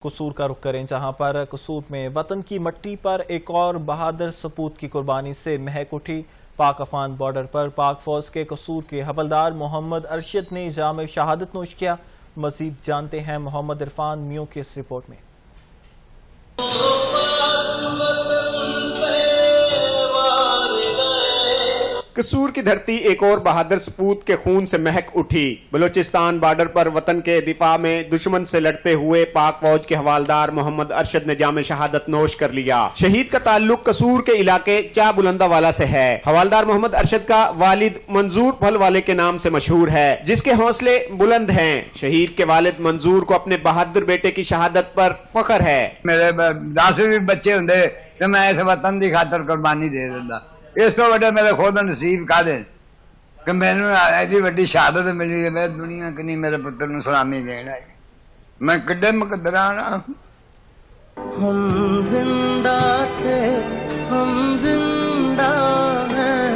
कसूर का रुख करें, जहां पर कसूर में वतन की मट्टी पर एक और बहादुर सपूत की कुर्बानी से महक उठी। पाक अफगान बॉर्डर पर पाक फौज के कसूर के हवलदार मोहम्मद अरशद ने जाम शहादत नोश किया। मजीद जानते हैं मोहम्मद इरफान मियों की इस रिपोर्ट में। कसूर की धरती एक और बहादुर सपूत के खून से महक उठी। बलूचिस्तान बॉर्डर पर वतन के दिफा में दुश्मन से लड़ते हुए पाक फौज के हवालदार मोहम्मद अरशद ने जाम शहादत नोश कर लिया। शहीद का ताल्लुक कसूर के इलाके चा बुलंदावाला से है। हवालदार मोहम्मद अरशद का वालिद मंजूर फल वाले के नाम से मशहूर है, जिसके हौसले बुलंद हैं। शहीद के वालिद मंजूर को अपने बहादुर बेटे की शहादत पर फख्र है। मेरे 10 भी बच्चे होंगे तो मैं इस वतन की खातर कुर्बानी दे दिंदा। इस तो वड्डे मेरे खुद नसीब का दे कि मैनू एडी वड्डी शहादत मिली है। मैं दुनिया कि नहीं मेरे पुत्र नू सलामी देना है। मैं किड्डे मुकद्दरा ना। हम जिंदा थे, हम जिंदा हैं।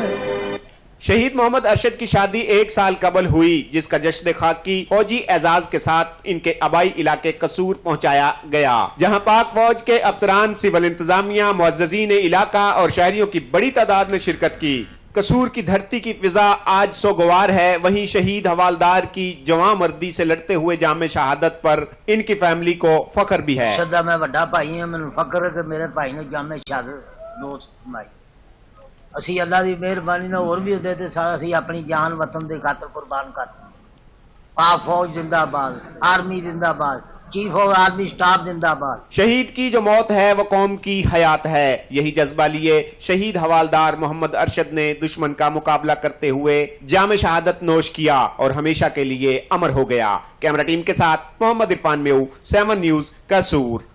शहीद मोहम्मद अरशद की शादी 1 साल कबल हुई, जिसका जश्न खाकी फौजी एजाज के साथ इनके आबाई इलाके कसूर पहुंचाया गया, जहां पाक फौज के अफसरान, सिविल इंतजामिया, मुअज्जजीन इलाका और शहरियों की बड़ी तादाद ने शिरकत की। कसूर की धरती की फिजा आज सोगवार है। वहीं शहीद हवालदार की जवां मर्दी से लड़ते हुए जाम शहादत पर इनकी फैमिली को फख्र भी है। सदा मैं वड्डा भाई हां, मैनूं फख्र है कि मेरे भाई ने जाम शहादत नोश कमाई। असी अल्लाह की मेहरबानी नाल होर भी होंदे ते असी अपनी जान वतन की खातर कुर्बान कर। पाक फौज जिंदाबाद, आर्मी जिंदाबाद, चीफ ऑफ आर्मी स्टाफ जिंदाबाद। शहीद की जो मौत है वो कौम की हयात है। यही जज्बा लिए शहीद हवालदार मोहम्मद अरशद ने दुश्मन का मुकाबला करते हुए जाम शहादत नोश किया और हमेशा के लिए अमर हो गया। कैमरा टीम के साथ मोहम्मद इरफान मेऊ, 7 न्यूज, कसूर।